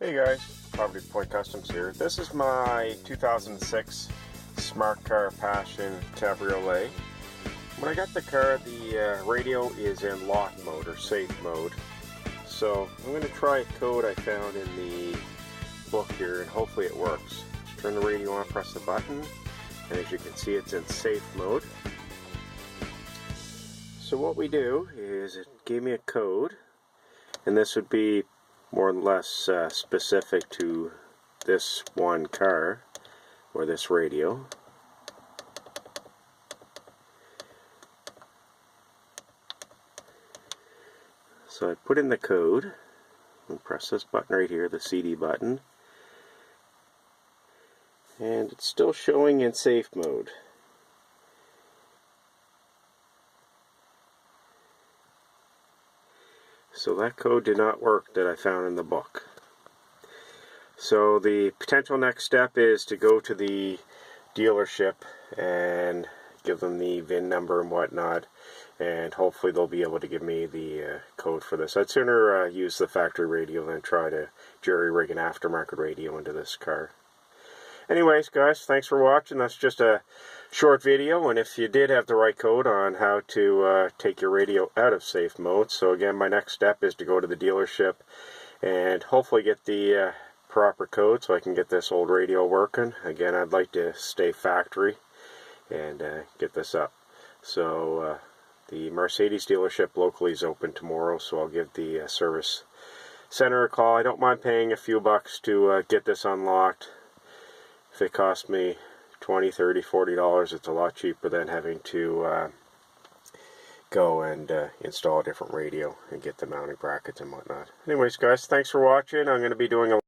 Hey guys, Property Point Customs here. This is my 2006 Smart Car Passion Cabriolet. When I got the car, the radio is in lock mode or safe mode. So I'm going to try a code I found in the book here and hopefully it works. Just turn the radio on, press the button, and as you can see it's in safe mode. So what we do is it gave me a code, and this would be more or less specific to this one car or this radio. So I put in the code and press this button right here, the CD button, and it's still showing in safe mode. So that code did not work that I found in the book. So the potential next step is to go to the dealership and give them the VIN number and whatnot, and hopefully they'll be able to give me the code for this. I'd sooner use the factory radio than try to jerry-rig an aftermarket radio into this car. Anyways, guys, thanks for watching. That's just a short video, and if you did have the right code on how to take your radio out of safe mode. So again, my next step is to go to the dealership and hopefully get the proper code so I can get this old radio working. Again, I'd like to stay factory and get this up. So the Mercedes dealership locally is open tomorrow, so I'll give the service center a call. I don't mind paying a few bucks to get this unlocked. If it cost me $20, $30, $40, it's a lot cheaper than having to go and install a different radio and get the mounting brackets and whatnot. Anyways, guys, thanks for watching. I'm going to be doing a